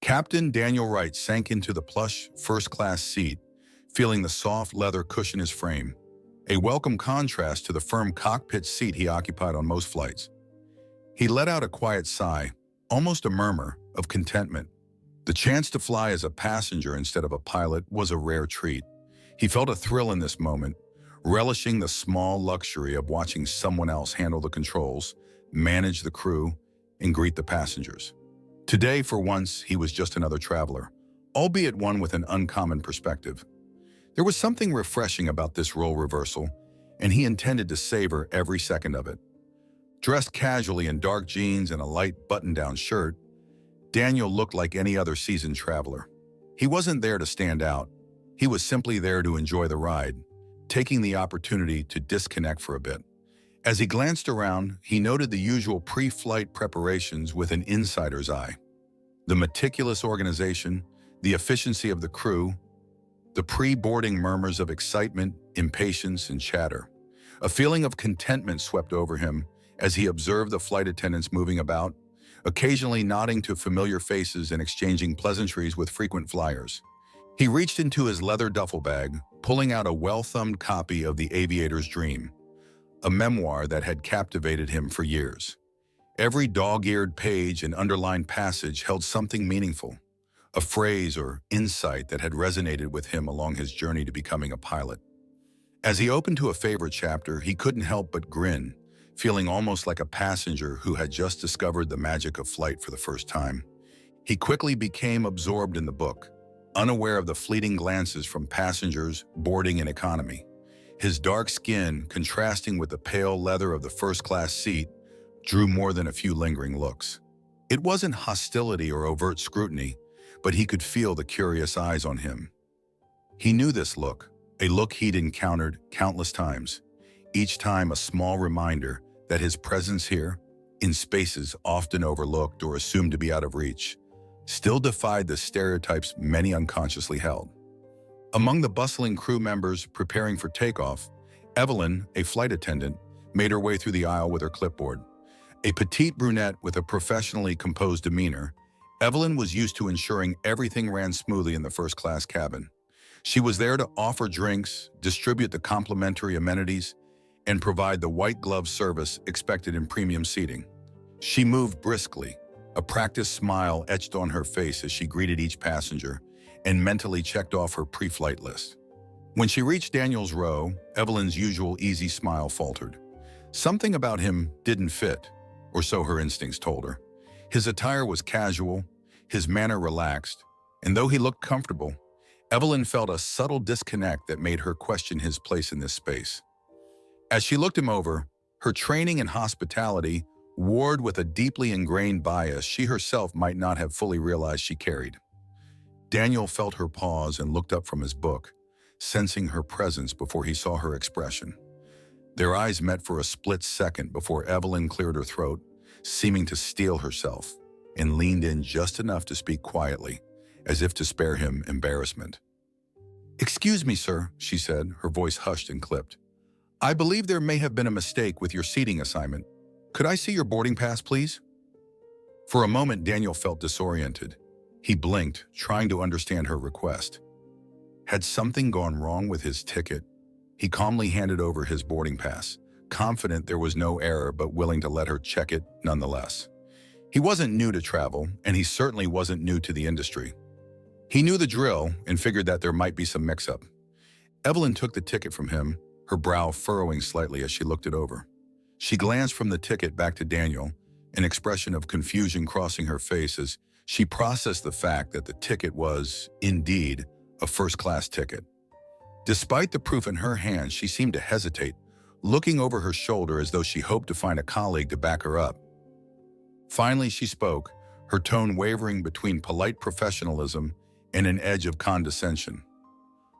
Captain Daniel Wright sank into the plush first-class seat, feeling the soft leather cushion his frame, a welcome contrast to the firm cockpit seat he occupied on most flights. He let out a quiet sigh, almost a murmur, of contentment. The chance to fly as a passenger instead of a pilot was a rare treat. He felt a thrill in this moment, relishing the small luxury of watching someone else handle the controls, manage the crew, and greet the passengers. Today, for once, he was just another traveler, albeit one with an uncommon perspective. There was something refreshing about this role reversal, and he intended to savor every second of it. Dressed casually in dark jeans and a light button-down shirt, Daniel looked like any other seasoned traveler. He wasn't there to stand out. He was simply there to enjoy the ride, taking the opportunity to disconnect for a bit. As he glanced around, he noted the usual pre-flight preparations with an insider's eye. The meticulous organization, the efficiency of the crew, the pre-boarding murmurs of excitement, impatience, and chatter. A feeling of contentment swept over him as he observed the flight attendants moving about, occasionally nodding to familiar faces and exchanging pleasantries with frequent flyers. He reached into his leather duffel bag, pulling out a well-thumbed copy of The Aviator's Dream, a memoir that had captivated him for years. Every dog-eared page and underlined passage held something meaningful, a phrase or insight that had resonated with him along his journey to becoming a pilot. As he opened to a favorite chapter, he couldn't help but grin, feeling almost like a passenger who had just discovered the magic of flight for the first time. He quickly became absorbed in the book, unaware of the fleeting glances from passengers boarding in economy. His dark skin, contrasting with the pale leather of the first-class seat, drew more than a few lingering looks. It wasn't hostility or overt scrutiny, but he could feel the curious eyes on him. He knew this look, a look he'd encountered countless times, each time a small reminder that his presence here, in spaces often overlooked or assumed to be out of reach, still defied the stereotypes many unconsciously held. Among the bustling crew members preparing for takeoff, Evelyn, a flight attendant, made her way through the aisle with her clipboard. A petite brunette with a professionally composed demeanor, Evelyn was used to ensuring everything ran smoothly in the first-class cabin. She was there to offer drinks, distribute the complimentary amenities, and provide the white-glove service expected in premium seating. She moved briskly, a practiced smile etched on her face as she greeted each passenger and mentally checked off her pre-flight list. When she reached Daniel's row, Evelyn's usual easy smile faltered. Something about him didn't fit, or so her instincts told her. His attire was casual, his manner relaxed, and though he looked comfortable, Evelyn felt a subtle disconnect that made her question his place in this space. As she looked him over, her training in hospitality warred with a deeply ingrained bias she herself might not have fully realized she carried. Daniel felt her pause and looked up from his book, sensing her presence before he saw her expression. Their eyes met for a split second before Evelyn cleared her throat, seeming to steel herself, and leaned in just enough to speak quietly, as if to spare him embarrassment. "Excuse me, sir," she said, her voice hushed and clipped. "I believe there may have been a mistake with your seating assignment. Could I see your boarding pass, please?" For a moment, Daniel felt disoriented. He blinked, trying to understand her request. Had something gone wrong with his ticket? He calmly handed over his boarding pass, confident there was no error but willing to let her check it nonetheless. He wasn't new to travel, and he certainly wasn't new to the industry. He knew the drill and figured that there might be some mix-up. Evelyn took the ticket from him, her brow furrowing slightly as she looked it over. She glanced from the ticket back to Daniel, an expression of confusion crossing her face as she processed the fact that the ticket was, indeed, a first-class ticket. Despite the proof in her hand, she seemed to hesitate, looking over her shoulder as though she hoped to find a colleague to back her up. Finally, she spoke, her tone wavering between polite professionalism and an edge of condescension.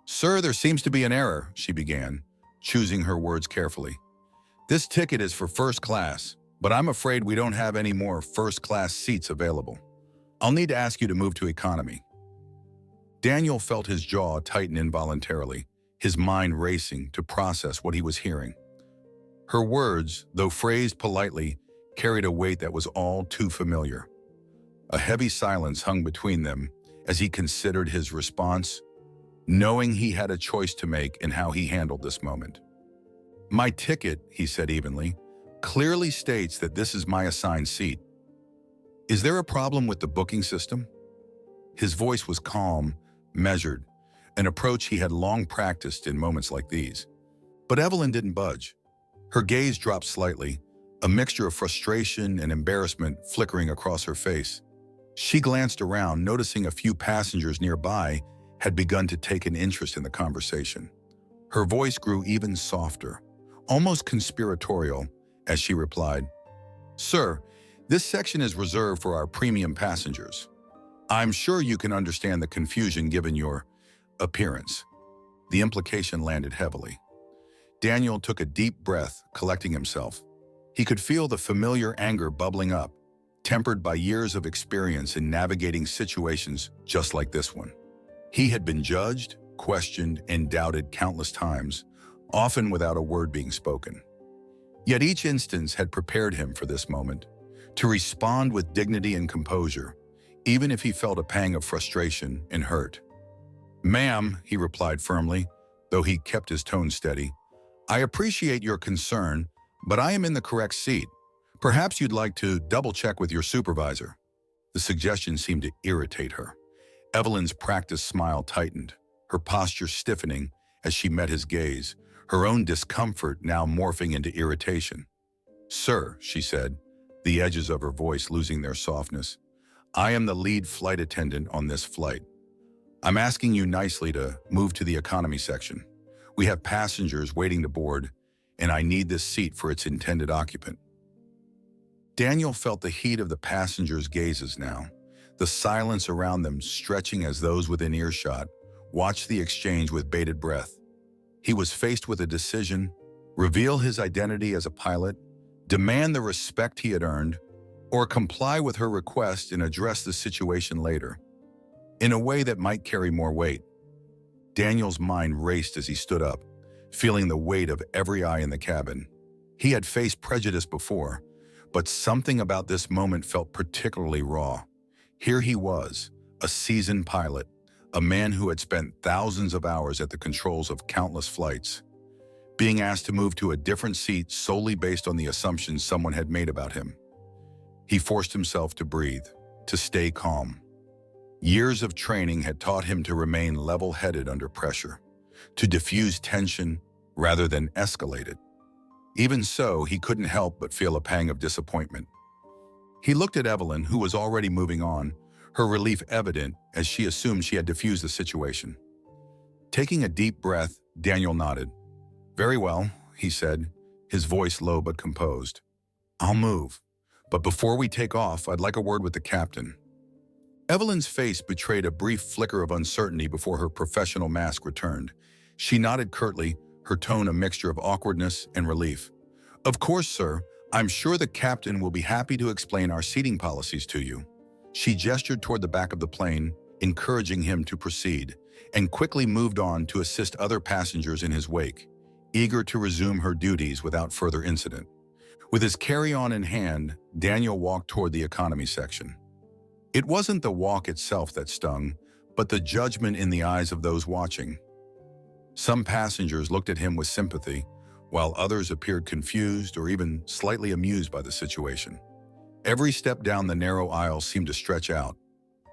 "Sir, there seems to be an error," she began, choosing her words carefully. "This ticket is for first class, but I'm afraid we don't have any more first-class seats available. I'll need to ask you to move to economy." Daniel felt his jaw tighten involuntarily, his mind racing to process what he was hearing. Her words, though phrased politely, carried a weight that was all too familiar. A heavy silence hung between them as he considered his response, knowing he had a choice to make in how he handled this moment. "My ticket," he said evenly, "clearly states that this is my assigned seat. Is there a problem with the booking system?" His voice was calm, measured, an approach he had long practiced in moments like these. But Evelyn didn't budge. Her gaze dropped slightly, a mixture of frustration and embarrassment flickering across her face. She glanced around, noticing a few passengers nearby had begun to take an interest in the conversation. Her voice grew even softer, almost conspiratorial, as she replied, "Sir, this section is reserved for our premium passengers. I'm sure you can understand the confusion given your appearance." The implication landed heavily. Daniel took a deep breath, collecting himself. He could feel the familiar anger bubbling up, tempered by years of experience in navigating situations just like this one. He had been judged, questioned, and doubted countless times, often without a word being spoken. Yet each instance had prepared him for this moment, to respond with dignity and composure, even if he felt a pang of frustration and hurt. "Ma'am," he replied firmly, though he kept his tone steady, "I appreciate your concern, but I am in the correct seat. Perhaps you'd like to double-check with your supervisor." The suggestion seemed to irritate her. Evelyn's practiced smile tightened, her posture stiffening as she met his gaze, her own discomfort now morphing into irritation. "Sir," she said, the edges of her voice losing their softness, "I am the lead flight attendant on this flight. I'm asking you nicely to move to the economy section. We have passengers waiting to board, and I need this seat for its intended occupant." Daniel felt the heat of the passengers' gazes now, the silence around them stretching as those within earshot watched the exchange with bated breath. He was faced with a decision: reveal his identity as a pilot, demand the respect he had earned, or comply with her request and address the situation later, in a way that might carry more weight. Daniel's mind raced as he stood up, feeling the weight of every eye in the cabin. He had faced prejudice before, but something about this moment felt particularly raw. Here he was, a seasoned pilot, a man who had spent thousands of hours at the controls of countless flights, being asked to move to a different seat solely based on the assumptions someone had made about him. He forced himself to breathe, to stay calm. Years of training had taught him to remain level-headed under pressure, to diffuse tension rather than escalate it. Even so, he couldn't help but feel a pang of disappointment. He looked at Evelyn, who was already moving on, her relief evident as she assumed she had diffused the situation. Taking a deep breath, Daniel nodded. "Very well," he said, his voice low but composed. "I'll move. But before we take off, I'd like a word with the captain." Evelyn's face betrayed a brief flicker of uncertainty before her professional mask returned. She nodded curtly, her tone a mixture of awkwardness and relief. "Of course, sir. I'm sure the captain will be happy to explain our seating policies to you." She gestured toward the back of the plane, encouraging him to proceed, and quickly moved on to assist other passengers in his wake, eager to resume her duties without further incident. With his carry-on in hand, Daniel walked toward the economy section. It wasn't the walk itself that stung, but the judgment in the eyes of those watching. Some passengers looked at him with sympathy, while others appeared confused or even slightly amused by the situation. Every step down the narrow aisle seemed to stretch out,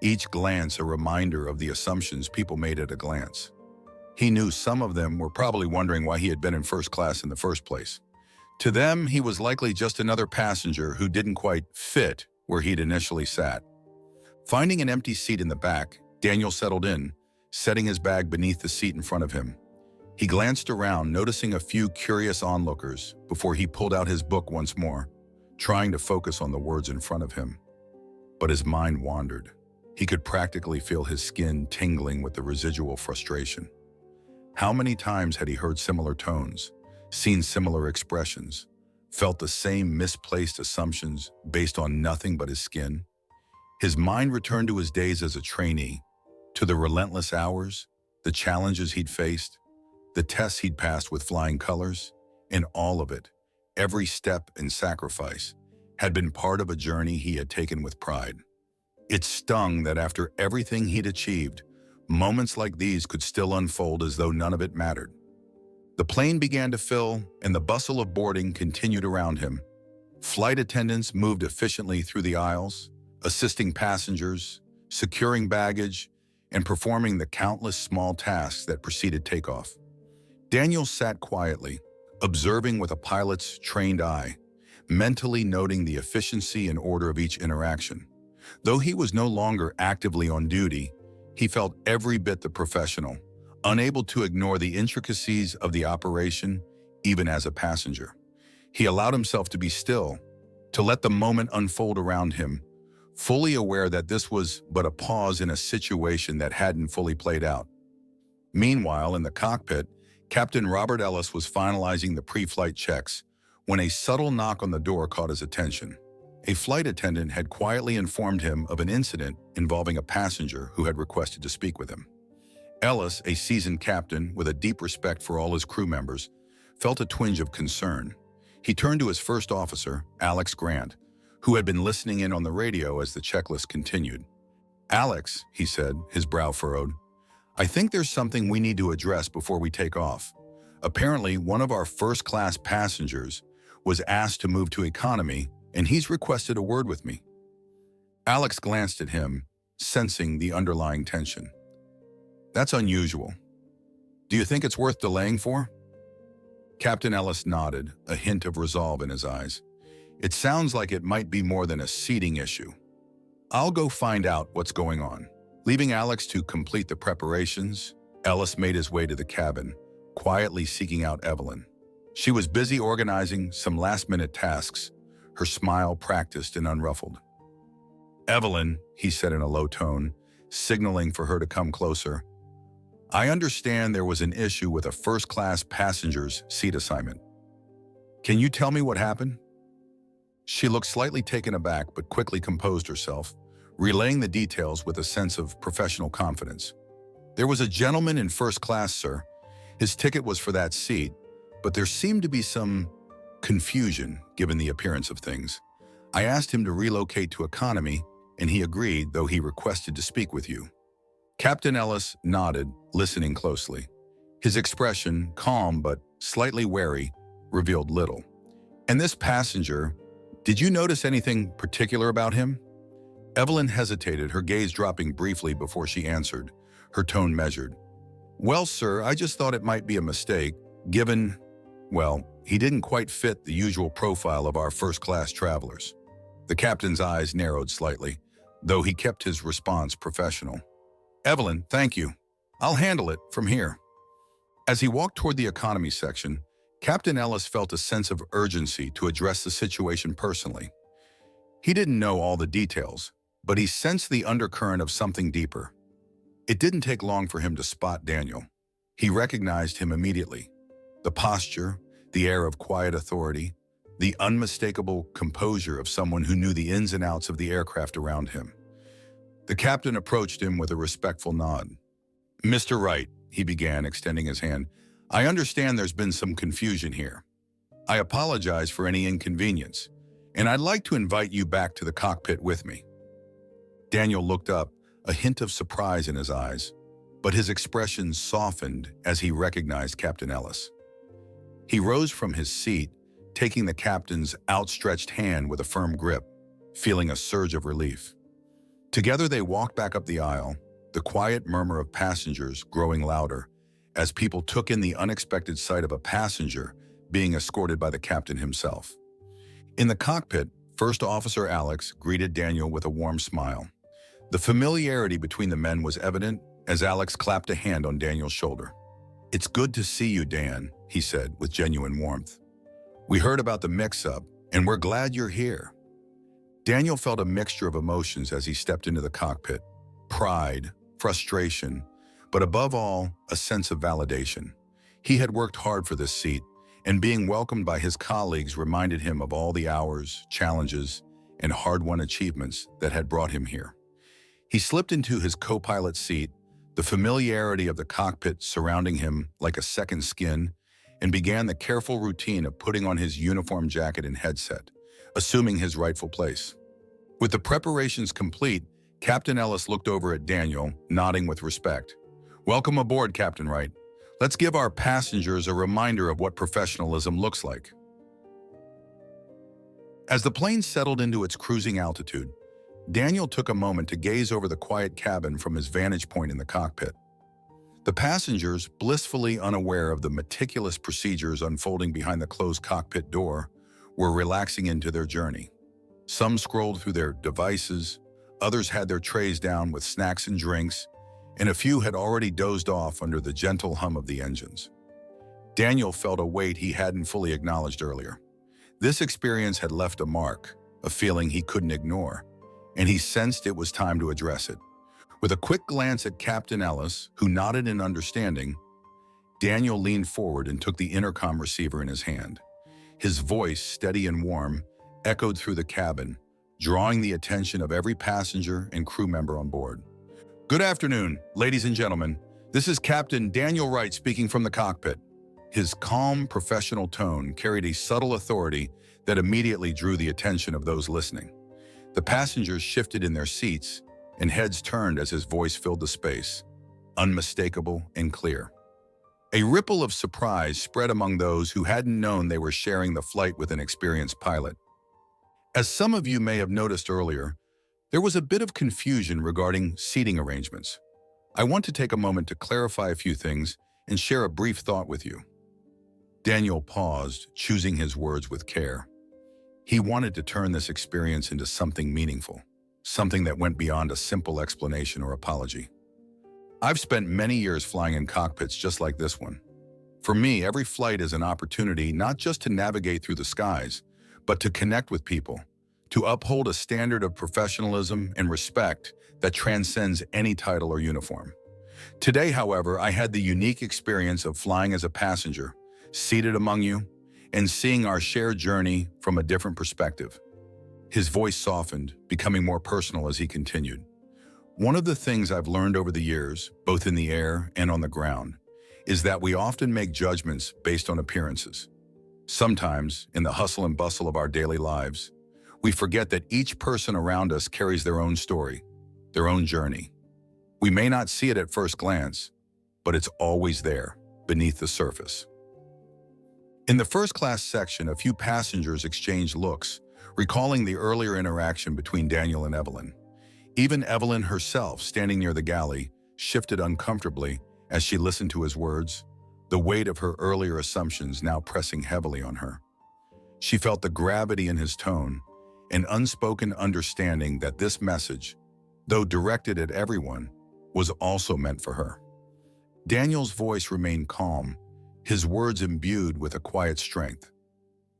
each glance a reminder of the assumptions people made at a glance. He knew some of them were probably wondering why he had been in first class in the first place. To them, he was likely just another passenger who didn't quite fit where he'd initially sat. Finding an empty seat in the back, Daniel settled in, setting his bag beneath the seat in front of him. He glanced around, noticing a few curious onlookers before he pulled out his book once more, trying to focus on the words in front of him. But his mind wandered. He could practically feel his skin tingling with the residual frustration. How many times had he heard similar tones, seen similar expressions, felt the same misplaced assumptions based on nothing but his skin? His mind returned to his days as a trainee, to the relentless hours, the challenges he'd faced, the tests he'd passed with flying colors, and all of it, every step and sacrifice, had been part of a journey he had taken with pride. It stung that after everything he'd achieved, moments like these could still unfold as though none of it mattered. The plane began to fill, and the bustle of boarding continued around him. Flight attendants moved efficiently through the aisles, assisting passengers, securing baggage, and performing the countless small tasks that preceded takeoff. Daniel sat quietly, observing with a pilot's trained eye, mentally noting the efficiency and order of each interaction. Though he was no longer actively on duty, he felt every bit the professional, unable to ignore the intricacies of the operation, even as a passenger. He allowed himself to be still, to let the moment unfold around him, fully aware that this was but a pause in a situation that hadn't fully played out. Meanwhile, in the cockpit, Captain Robert Ellis was finalizing the pre-flight checks when a subtle knock on the door caught his attention. A flight attendant had quietly informed him of an incident involving a passenger who had requested to speak with him. Ellis, a seasoned captain with a deep respect for all his crew members, felt a twinge of concern. He turned to his first officer, Alex Grant, who had been listening in on the radio as the checklist continued. "Alex," he said, his brow furrowed, "I think there's something we need to address before we take off. Apparently, one of our first-class passengers was asked to move to economy, and he's requested a word with me." Alex glanced at him, sensing the underlying tension. "That's unusual. Do you think it's worth delaying for?" Captain Ellis nodded, a hint of resolve in his eyes. "It sounds like it might be more than a seating issue. I'll go find out what's going on." Leaving Alex to complete the preparations, Ellis made his way to the cabin, quietly seeking out Evelyn. She was busy organizing some last-minute tasks, her smile practiced and unruffled. "Evelyn," he said in a low tone, signaling for her to come closer, "I understand there was an issue with a first-class passenger's seat assignment. Can you tell me what happened?" She looked slightly taken aback but quickly composed herself, relaying the details with a sense of professional confidence. "There was a gentleman in first class, sir. His ticket was for that seat, but there seemed to be some confusion given the appearance of things. I asked him to relocate to economy, and he agreed, though he requested to speak with you." Captain Ellis nodded, listening closely. His expression, calm but slightly wary, revealed little. "And this passenger, did you notice anything particular about him?" Evelyn hesitated, her gaze dropping briefly before she answered, her tone measured. "Well, sir, I just thought it might be a mistake, given, well, he didn't quite fit the usual profile of our first-class travelers." The captain's eyes narrowed slightly, though he kept his response professional. "Evelyn, thank you. I'll handle it from here." As he walked toward the economy section, Captain Ellis felt a sense of urgency to address the situation personally. He didn't know all the details, but he sensed the undercurrent of something deeper. It didn't take long for him to spot Daniel. He recognized him immediately. The posture, the air of quiet authority, the unmistakable composure of someone who knew the ins and outs of the aircraft around him. The captain approached him with a respectful nod. "Mr. Wright," he began, extending his hand, "I understand there's been some confusion here. I apologize for any inconvenience, and I'd like to invite you back to the cockpit with me." Daniel looked up, a hint of surprise in his eyes, but his expression softened as he recognized Captain Ellis. He rose from his seat, taking the captain's outstretched hand with a firm grip, feeling a surge of relief. Together they walked back up the aisle, the quiet murmur of passengers growing louder as people took in the unexpected sight of a passenger being escorted by the captain himself. In the cockpit, First Officer Alex greeted Daniel with a warm smile. The familiarity between the men was evident as Alex clapped a hand on Daniel's shoulder. "It's good to see you, Dan," he said with genuine warmth. "We heard about the mix-up, and we're glad you're here." Daniel felt a mixture of emotions as he stepped into the cockpit: pride, frustration, but above all, a sense of validation. He had worked hard for this seat, and being welcomed by his colleagues reminded him of all the hours, challenges, and hard-won achievements that had brought him here. He slipped into his co-pilot seat, the familiarity of the cockpit surrounding him like a second skin, and began the careful routine of putting on his uniform jacket and headset, assuming his rightful place. With the preparations complete, Captain Ellis looked over at Daniel, nodding with respect. "Welcome aboard, Captain Wright. Let's give our passengers a reminder of what professionalism looks like." As the plane settled into its cruising altitude, Daniel took a moment to gaze over the quiet cabin from his vantage point in the cockpit. The passengers, blissfully unaware of the meticulous procedures unfolding behind the closed cockpit door, were relaxing into their journey. Some scrolled through their devices, others had their trays down with snacks and drinks, and a few had already dozed off under the gentle hum of the engines. Daniel felt a weight he hadn't fully acknowledged earlier. This experience had left a mark, a feeling he couldn't ignore, and he sensed it was time to address it. With a quick glance at Captain Ellis, who nodded in understanding, Daniel leaned forward and took the intercom receiver in his hand. His voice, steady and warm, echoed through the cabin, drawing the attention of every passenger and crew member on board. "Good afternoon, ladies and gentlemen. This is Captain Daniel Wright speaking from the cockpit." His calm, professional tone carried a subtle authority that immediately drew the attention of those listening. The passengers shifted in their seats, and heads turned as his voice filled the space, unmistakable and clear. A ripple of surprise spread among those who hadn't known they were sharing the flight with an experienced pilot. As some of you may have noticed earlier, there was a bit of confusion regarding seating arrangements. I want to take a moment to clarify a few things and share a brief thought with you. Daniel paused, choosing his words with care. He wanted to turn this experience into something meaningful, something that went beyond a simple explanation or apology. I've spent many years flying in cockpits just like this one. For me, every flight is an opportunity not just to navigate through the skies, but to connect with people, to uphold a standard of professionalism and respect that transcends any title or uniform. Today, however, I had the unique experience of flying as a passenger, seated among you, and seeing our shared journey from a different perspective. His voice softened, becoming more personal as he continued. "One of the things I've learned over the years, both in the air and on the ground, is that we often make judgments based on appearances. Sometimes, in the hustle and bustle of our daily lives, we forget that each person around us carries their own story, their own journey. We may not see it at first glance, but it's always there, beneath the surface." In the first class section, a few passengers exchanged looks, recalling the earlier interaction between Daniel and Evelyn. Even Evelyn herself, standing near the galley, shifted uncomfortably as she listened to his words, the weight of her earlier assumptions now pressing heavily on her. She felt the gravity in his tone, an unspoken understanding that this message, though directed at everyone, was also meant for her. Daniel's voice remained calm, his words imbued with a quiet strength.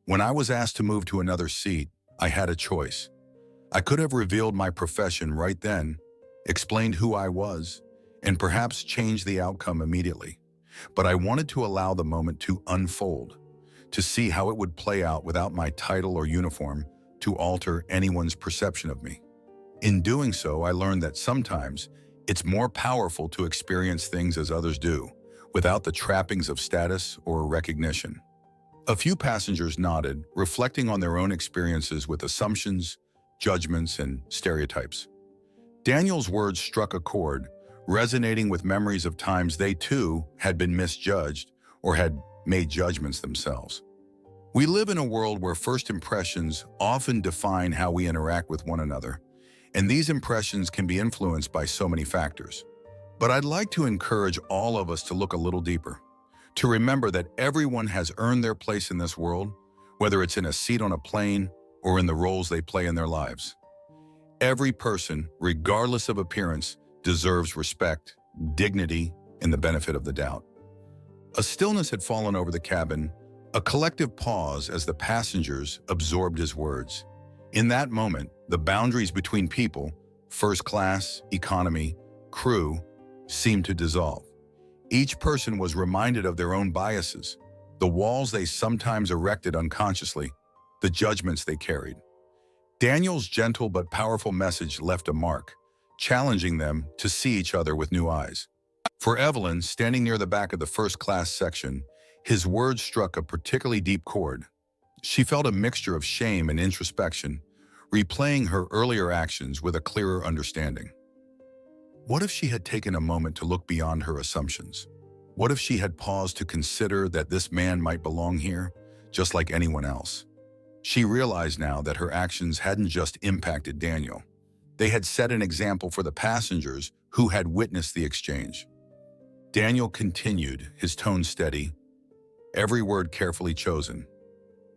"When I was asked to move to another seat, I had a choice. I could have revealed my profession right then, explained who I was, and perhaps changed the outcome immediately. But I wanted to allow the moment to unfold, to see how it would play out without my title or uniform to alter anyone's perception of me. In doing so, I learned that sometimes it's more powerful to experience things as others do, without the trappings of status or recognition." A few passengers nodded, reflecting on their own experiences with assumptions, judgments, and stereotypes. Daniel's words struck a chord, resonating with memories of times they too had been misjudged or had made judgments themselves. We live in a world where first impressions often define how we interact with one another, and these impressions can be influenced by so many factors. But I'd like to encourage all of us to look a little deeper, to remember that everyone has earned their place in this world, whether it's in a seat on a plane or in the roles they play in their lives. Every person, regardless of appearance, deserves respect, dignity, and the benefit of the doubt. A stillness had fallen over the cabin, a collective pause as the passengers absorbed his words. In that moment, the boundaries between people, first class, economy, crew, seemed to dissolve. Each person was reminded of their own biases, the walls they sometimes erected unconsciously, the judgments they carried. Daniel's gentle but powerful message left a mark, challenging them to see each other with new eyes. For Evelyn, standing near the back of the first-class section, his words struck a particularly deep chord. She felt a mixture of shame and introspection, replaying her earlier actions with a clearer understanding. What if she had taken a moment to look beyond her assumptions? What if she had paused to consider that this man might belong here, just like anyone else? She realized now that her actions hadn't just impacted Daniel. They had set an example for the passengers who had witnessed the exchange. Daniel continued, his tone steady, every word carefully chosen.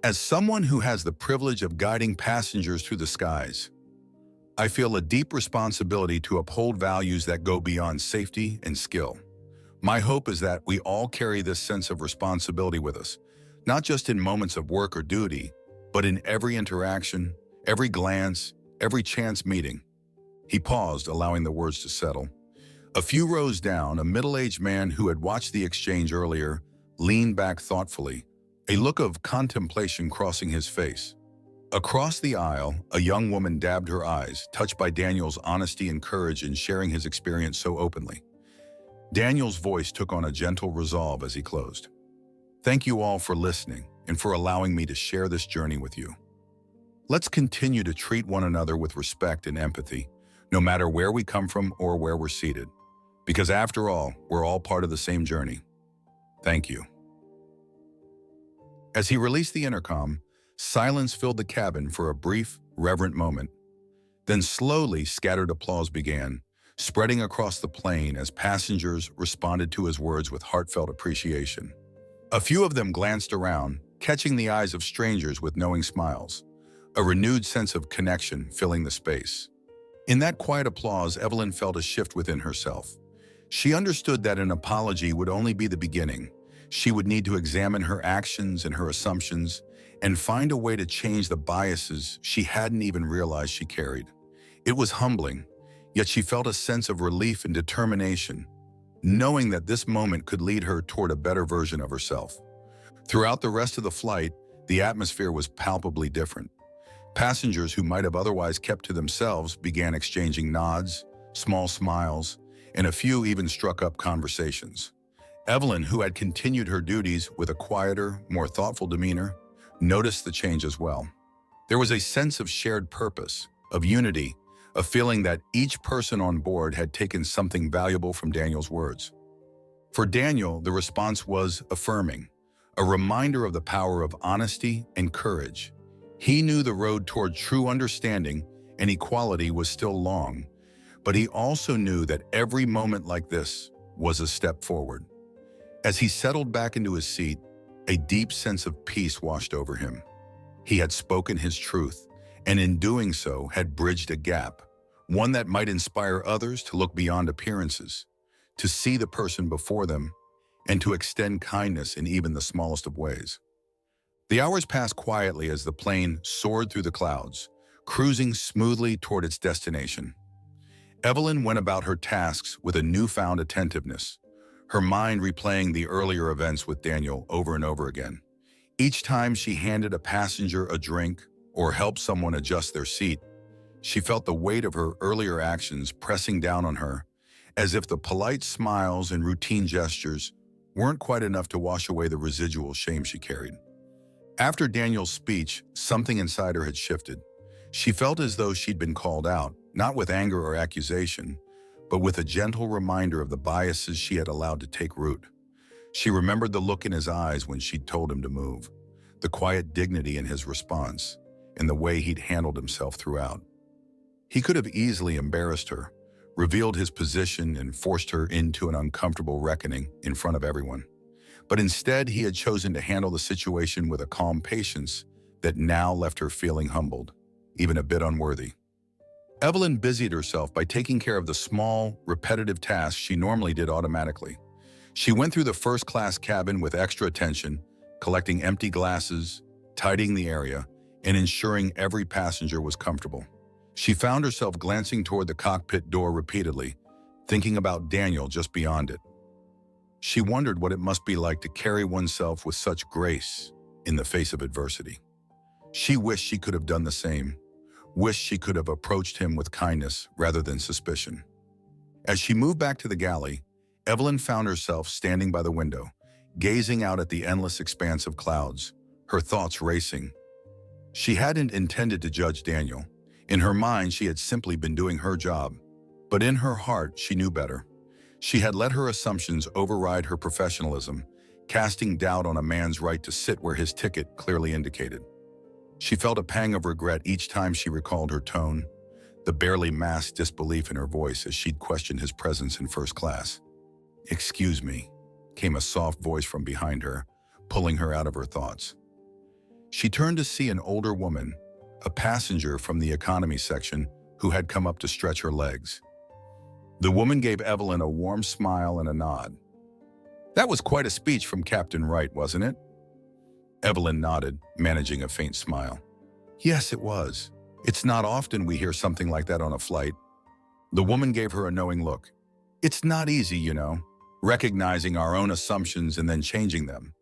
As someone who has the privilege of guiding passengers through the skies, I feel a deep responsibility to uphold values that go beyond safety and skill. My hope is that we all carry this sense of responsibility with us, not just in moments of work or duty, but in every interaction, every glance, every chance meeting. He paused, allowing the words to settle. A few rows down, a middle-aged man who had watched the exchange earlier leaned back thoughtfully, a look of contemplation crossing his face. Across the aisle, a young woman dabbed her eyes, touched by Daniel's honesty and courage in sharing his experience so openly. Daniel's voice took on a gentle resolve as he closed. Thank you all for listening and for allowing me to share this journey with you. Let's continue to treat one another with respect and empathy, no matter where we come from or where we're seated. Because after all, we're all part of the same journey. Thank you. As he released the intercom, silence filled the cabin for a brief, reverent moment. Then slowly, scattered applause began, spreading across the plane as passengers responded to his words with heartfelt appreciation. A few of them glanced around, catching the eyes of strangers with knowing smiles, a renewed sense of connection filling the space. In that quiet applause, Evelyn felt a shift within herself. She understood that an apology would only be the beginning. She would need to examine her actions and her assumptions and find a way to change the biases she hadn't even realized she carried. It was humbling, yet she felt a sense of relief and determination, knowing that this moment could lead her toward a better version of herself. Throughout the rest of the flight, the atmosphere was palpably different. Passengers who might have otherwise kept to themselves began exchanging nods, small smiles, and a few even struck up conversations. Evelyn, who had continued her duties with a quieter, more thoughtful demeanor, noticed the change as well. There was a sense of shared purpose, of unity, a feeling that each person on board had taken something valuable from Daniel's words. For Daniel, the response was affirming, a reminder of the power of honesty and courage. He knew the road toward true understanding and equality was still long, but he also knew that every moment like this was a step forward. As he settled back into his seat, a deep sense of peace washed over him. He had spoken his truth, and in doing so had bridged a gap, one that might inspire others to look beyond appearances, to see the person before them, and to extend kindness in even the smallest of ways. The hours passed quietly as the plane soared through the clouds, cruising smoothly toward its destination. Evelyn went about her tasks with a newfound attentiveness, her mind replaying the earlier events with Daniel over and over again. Each time she handed a passenger a drink or helped someone adjust their seat, she felt the weight of her earlier actions pressing down on her, as if the polite smiles and routine gestures weren't quite enough to wash away the residual shame she carried. After Daniel's speech, something inside her had shifted. She felt as though she'd been called out, not with anger or accusation, but with a gentle reminder of the biases she had allowed to take root. She remembered the look in his eyes when she'd told him to move, the quiet dignity in his response, and the way he'd handled himself throughout. He could have easily embarrassed her, revealed his position, and forced her into an uncomfortable reckoning in front of everyone. But instead, he had chosen to handle the situation with a calm patience that now left her feeling humbled, even a bit unworthy. Evelyn busied herself by taking care of the small, repetitive tasks she normally did automatically. She went through the first-class cabin with extra attention, collecting empty glasses, tidying the area, and ensuring every passenger was comfortable. She found herself glancing toward the cockpit door repeatedly, thinking about Daniel just beyond it. She wondered what it must be like to carry oneself with such grace in the face of adversity. She wished she could have done the same, wished she could have approached him with kindness rather than suspicion. As she moved back to the galley, Evelyn found herself standing by the window, gazing out at the endless expanse of clouds, her thoughts racing. She hadn't intended to judge Daniel. In her mind, she had simply been doing her job. But in her heart, she knew better. She had let her assumptions override her professionalism, casting doubt on a man's right to sit where his ticket clearly indicated. She felt a pang of regret each time she recalled her tone, the barely masked disbelief in her voice as she'd questioned his presence in first class. "Excuse me," came a soft voice from behind her, pulling her out of her thoughts. She turned to see an older woman, a passenger from the economy section, who had come up to stretch her legs. The woman gave Evelyn a warm smile and a nod. "That was quite a speech from Captain Wright, wasn't it?" Evelyn nodded, managing a faint smile. "Yes, it was. It's not often we hear something like that on a flight." The woman gave her a knowing look. "It's not easy, you know, recognizing our own assumptions and then changing them.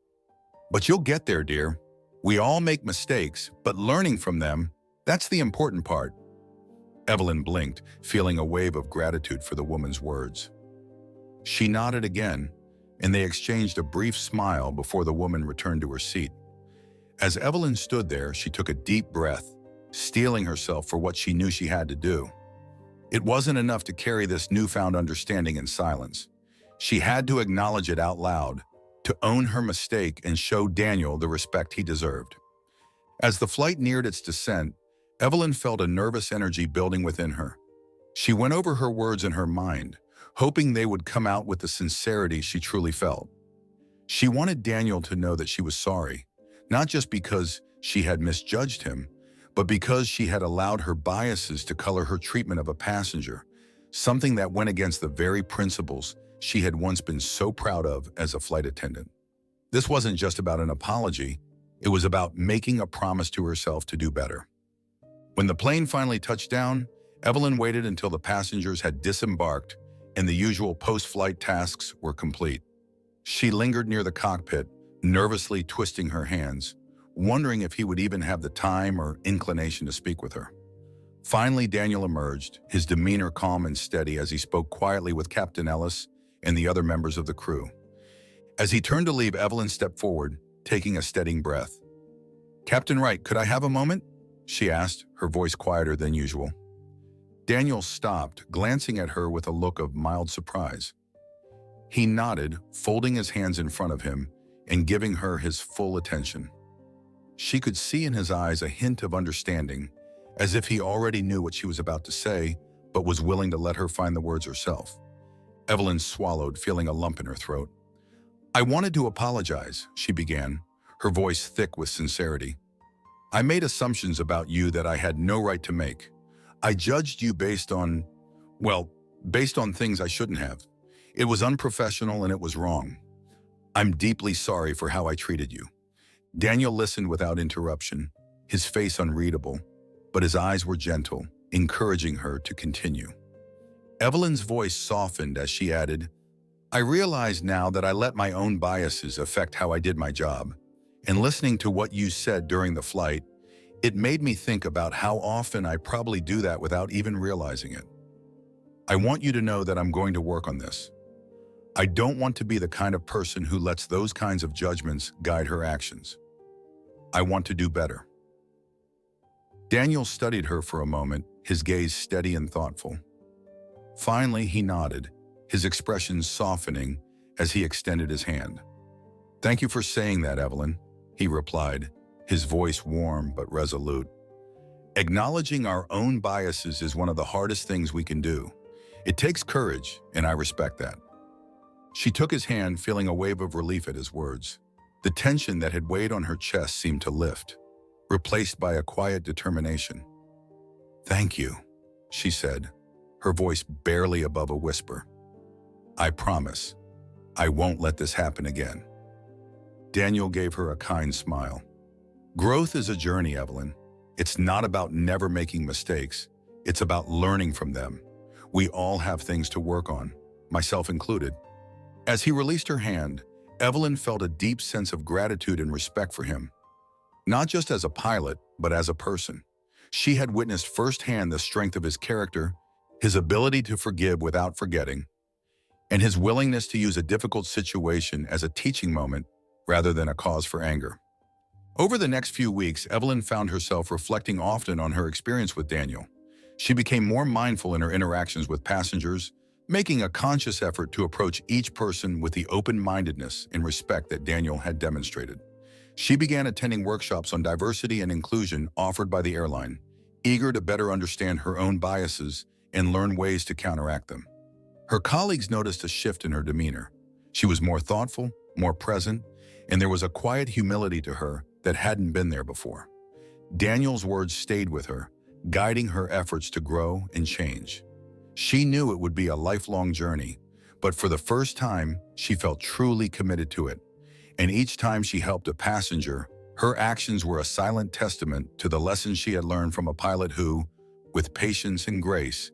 But you'll get there, dear. We all make mistakes, but learning from them, that's the important part." Evelyn blinked, feeling a wave of gratitude for the woman's words. She nodded again, and they exchanged a brief smile before the woman returned to her seat. As Evelyn stood there, she took a deep breath, steeling herself for what she knew she had to do. It wasn't enough to carry this newfound understanding in silence. She had to acknowledge it out loud, to own her mistake and show Daniel the respect he deserved. As the flight neared its descent, Evelyn felt a nervous energy building within her. She went over her words in her mind, hoping they would come out with the sincerity she truly felt. She wanted Daniel to know that she was sorry, not just because she had misjudged him, but because she had allowed her biases to color her treatment of a passenger, something that went against the very principles she had once been so proud of as a flight attendant. This wasn't just about an apology, it was about making a promise to herself to do better. When the plane finally touched down, Evelyn waited until the passengers had disembarked and the usual post-flight tasks were complete. She lingered near the cockpit, nervously twisting her hands, wondering if he would even have the time or inclination to speak with her. Finally, Daniel emerged, his demeanor calm and steady as he spoke quietly with Captain Ellis and the other members of the crew. As he turned to leave, Evelyn stepped forward, taking a steadying breath. "Captain Wright, could I have a moment?" she asked, her voice quieter than usual. Daniel stopped, glancing at her with a look of mild surprise. He nodded, folding his hands in front of him and giving her his full attention. She could see in his eyes a hint of understanding, as if he already knew what she was about to say, but was willing to let her find the words herself. Evelyn swallowed, feeling a lump in her throat. "I wanted to apologize," she began, her voice thick with sincerity. "I made assumptions about you that I had no right to make. I judged you based on things I shouldn't have. It was unprofessional and it was wrong. I'm deeply sorry for how I treated you." Daniel listened without interruption, his face unreadable, but his eyes were gentle, encouraging her to continue. Evelyn's voice softened as she added, "I realize now that I let my own biases affect how I did my job, and listening to what you said during the flight, it made me think about how often I probably do that without even realizing it. I want you to know that I'm going to work on this. I don't want to be the kind of person who lets those kinds of judgments guide her actions. I want to do better." Daniel studied her for a moment, his gaze steady and thoughtful. Finally, he nodded, his expression softening as he extended his hand. "Thank you for saying that, Evelyn," he replied, his voice warm but resolute. "Acknowledging our own biases is one of the hardest things we can do. It takes courage, and I respect that." She took his hand, feeling a wave of relief at his words. The tension that had weighed on her chest seemed to lift, replaced by a quiet determination. "Thank you," she said, her voice barely above a whisper. "I promise, I won't let this happen again." Daniel gave her a kind smile. "Growth is a journey, Evelyn. It's not about never making mistakes. It's about learning from them. We all have things to work on, myself included." As he released her hand, Evelyn felt a deep sense of gratitude and respect for him. Not just as a pilot, but as a person. She had witnessed firsthand the strength of his character, his ability to forgive without forgetting, and his willingness to use a difficult situation as a teaching moment rather than a cause for anger. Over the next few weeks, Evelyn found herself reflecting often on her experience with Daniel. She became more mindful in her interactions with passengers, making a conscious effort to approach each person with the open-mindedness and respect that Daniel had demonstrated. She began attending workshops on diversity and inclusion offered by the airline, eager to better understand her own biases and learn ways to counteract them. Her colleagues noticed a shift in her demeanor. She was more thoughtful, more present, and there was a quiet humility to her that hadn't been there before. Daniel's words stayed with her, guiding her efforts to grow and change. She knew it would be a lifelong journey, but for the first time, she felt truly committed to it. And each time she helped a passenger, her actions were a silent testament to the lessons she had learned from a pilot who, with patience and grace,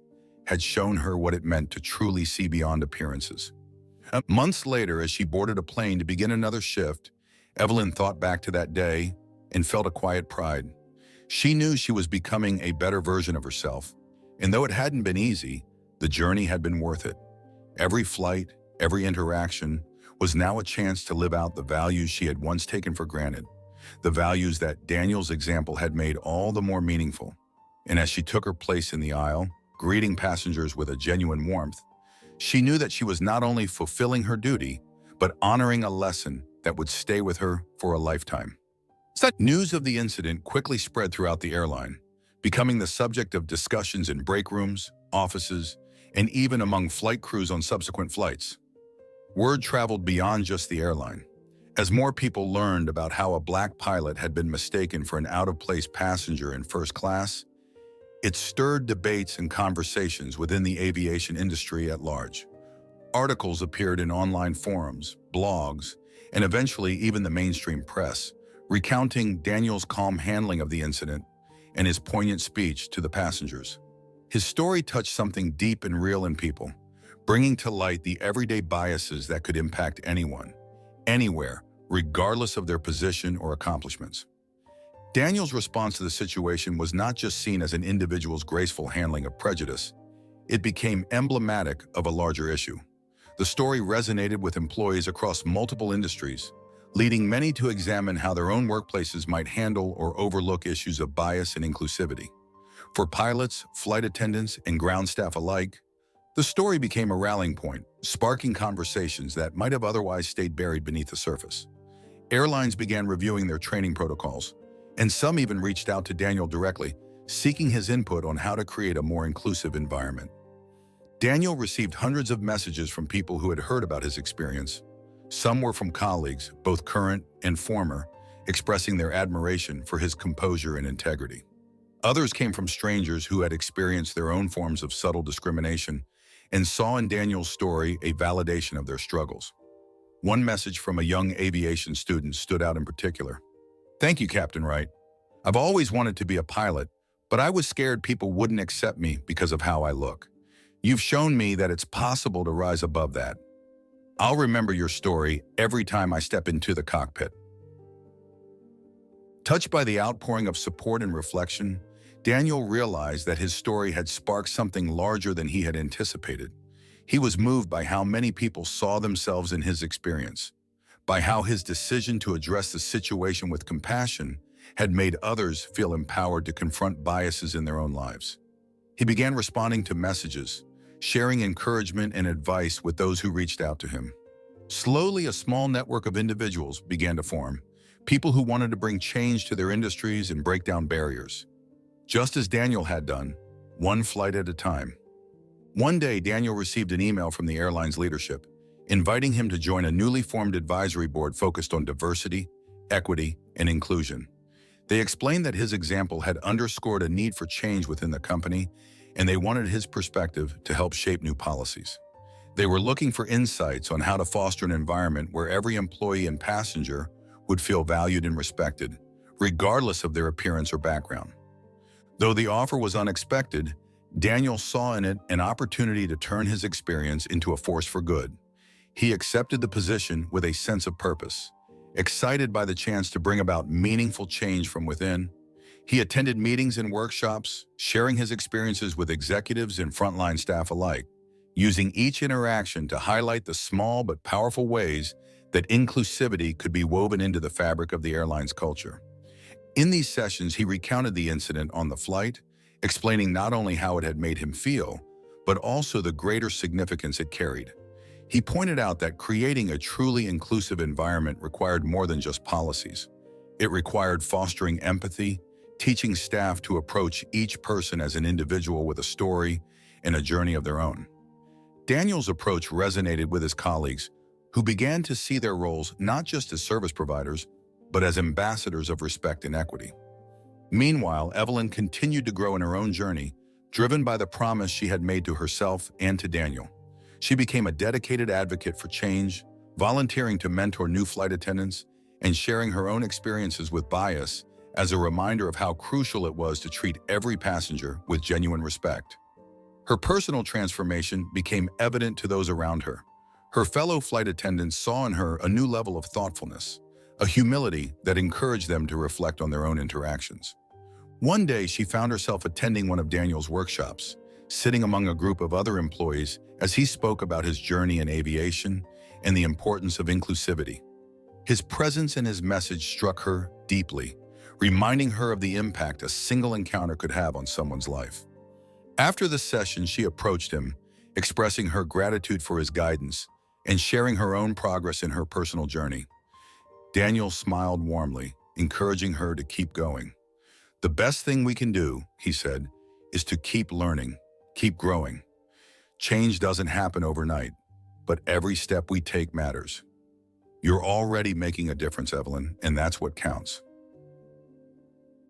had shown her what it meant to truly see beyond appearances. Months later, as she boarded a plane to begin another shift, Evelyn thought back to that day and felt a quiet pride. She knew she was becoming a better version of herself, and though it hadn't been easy, the journey had been worth it. Every flight, every interaction was now a chance to live out the values she had once taken for granted, the values that Daniel's example had made all the more meaningful. And as she took her place in the aisle, greeting passengers with a genuine warmth, she knew that she was not only fulfilling her duty, but honoring a lesson that would stay with her for a lifetime. News of the incident quickly spread throughout the airline, becoming the subject of discussions in break rooms, offices, and even among flight crews on subsequent flights. Word traveled beyond just the airline. As more people learned about how a black pilot had been mistaken for an out-of-place passenger in first class, it stirred debates and conversations within the aviation industry at large. Articles appeared in online forums, blogs, and eventually even the mainstream press, recounting Daniel's calm handling of the incident and his poignant speech to the passengers. His story touched something deep and real in people, bringing to light the everyday biases that could impact anyone, anywhere, regardless of their position or accomplishments. Daniel's response to the situation was not just seen as an individual's graceful handling of prejudice, it became emblematic of a larger issue. The story resonated with employees across multiple industries, leading many to examine how their own workplaces might handle or overlook issues of bias and inclusivity. For pilots, flight attendants, and ground staff alike, the story became a rallying point, sparking conversations that might have otherwise stayed buried beneath the surface. Airlines began reviewing their training protocols, and some even reached out to Daniel directly, seeking his input on how to create a more inclusive environment. Daniel received hundreds of messages from people who had heard about his experience. Some were from colleagues, both current and former, expressing their admiration for his composure and integrity. Others came from strangers who had experienced their own forms of subtle discrimination and saw in Daniel's story a validation of their struggles. One message from a young aviation student stood out in particular. "Thank you, Captain Wright. I've always wanted to be a pilot, but I was scared people wouldn't accept me because of how I look. You've shown me that it's possible to rise above that. I'll remember your story every time I step into the cockpit." Touched by the outpouring of support and reflection, Daniel realized that his story had sparked something larger than he had anticipated. He was moved by how many people saw themselves in his experience, by how his decision to address the situation with compassion had made others feel empowered to confront biases in their own lives. He began responding to messages, sharing encouragement and advice with those who reached out to him. Slowly, a small network of individuals began to form, people who wanted to bring change to their industries and break down barriers. Just as Daniel had done, one flight at a time. One day, Daniel received an email from the airline's leadership, inviting him to join a newly formed advisory board focused on diversity, equity, and inclusion. They explained that his example had underscored a need for change within the company, and they wanted his perspective to help shape new policies. They were looking for insights on how to foster an environment where every employee and passenger would feel valued and respected, regardless of their appearance or background. Though the offer was unexpected, Daniel saw in it an opportunity to turn his experience into a force for good. He accepted the position with a sense of purpose, excited by the chance to bring about meaningful change from within. He attended meetings and workshops, sharing his experiences with executives and frontline staff alike, using each interaction to highlight the small but powerful ways that inclusivity could be woven into the fabric of the airline's culture. In these sessions, he recounted the incident on the flight explaining not only how it had made him feel, but also the greater significance it carried. He pointed out that creating a truly inclusive environment required more than just policies. It required fostering empathy, teaching staff to approach each person as an individual with a story and a journey of their own. Daniel's approach resonated with his colleagues, who began to see their roles not just as service providers, but as ambassadors of respect and equity. Meanwhile, Evelyn continued to grow in her own journey, driven by the promise she had made to herself and to Daniel. She became a dedicated advocate for change, volunteering to mentor new flight attendants and sharing her own experiences with bias as a reminder of how crucial it was to treat every passenger with genuine respect. Her personal transformation became evident to those around her. Her fellow flight attendants saw in her a new level of thoughtfulness, a humility that encouraged them to reflect on their own interactions. One day, she found herself attending one of Daniel's workshops, sitting among a group of other employees as he spoke about his journey in aviation and the importance of inclusivity. His presence and his message struck her deeply, reminding her of the impact a single encounter could have on someone's life. After the session, she approached him, expressing her gratitude for his guidance and sharing her own progress in her personal journey. Daniel smiled warmly, encouraging her to keep going. "The best thing we can do," he said, "is to keep learning, keep growing. Change doesn't happen overnight, but every step we take matters. You're already making a difference, Evelyn, and that's what counts."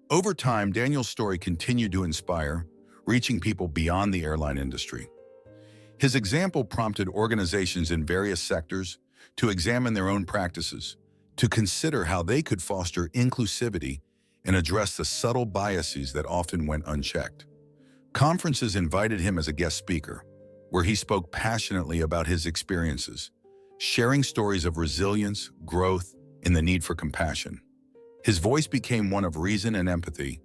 Over time, Daniel's story continued to inspire, reaching people beyond the airline industry. His example prompted organizations in various sectors to examine their own practices, to consider how they could foster inclusivity and address the subtle biases that often went unchecked. Conferences invited him as a guest speaker, where he spoke passionately about his experiences, sharing stories of resilience, growth, and the need for compassion. His voice became one of reason and empathy,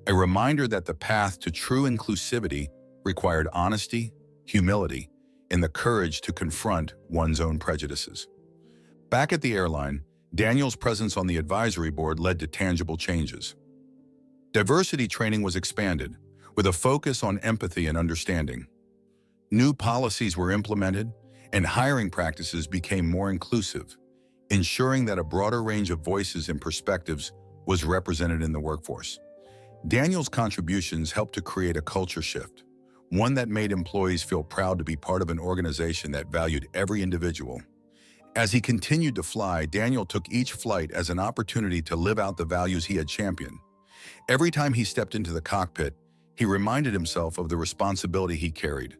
a reminder that the path to true inclusivity required honesty, humility, and the courage to confront one's own prejudices. Back at the airline, Daniel's presence on the advisory board led to tangible changes. Diversity training was expanded, with a focus on empathy and understanding. New policies were implemented, and hiring practices became more inclusive, ensuring that a broader range of voices and perspectives was represented in the workforce. Daniel's contributions helped to create a culture shift, one that made employees feel proud to be part of an organization that valued every individual. As he continued to fly, Daniel took each flight as an opportunity to live out the values he had championed. Every time he stepped into the cockpit, he reminded himself of the responsibility he carried,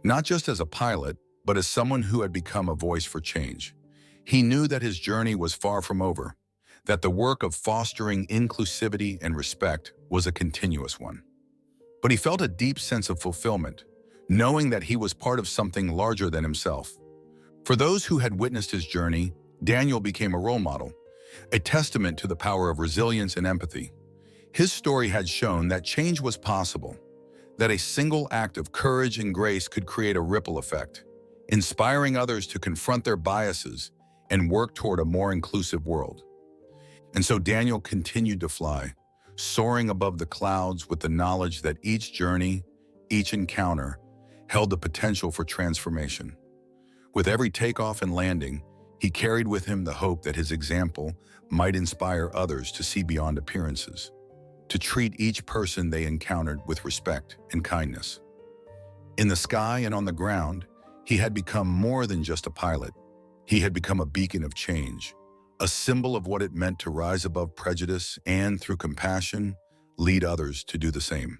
not just as a pilot, but as someone who had become a voice for change. He knew that his journey was far from over, that the work of fostering inclusivity and respect was a continuous one. But he felt a deep sense of fulfillment, knowing that he was part of something larger than himself. For those who had witnessed his journey, Daniel became a role model, a testament to the power of resilience and empathy. His story had shown that change was possible, that a single act of courage and grace could create a ripple effect, inspiring others to confront their biases and work toward a more inclusive world. And so Daniel continued to fly, soaring above the clouds with the knowledge that each journey, each encounter, held the potential for transformation. With every takeoff and landing, he carried with him the hope that his example might inspire others to see beyond appearances, to treat each person they encountered with respect and kindness. In the sky and on the ground, he had become more than just a pilot. He had become a beacon of change, a symbol of what it meant to rise above prejudice and, through compassion, lead others to do the same.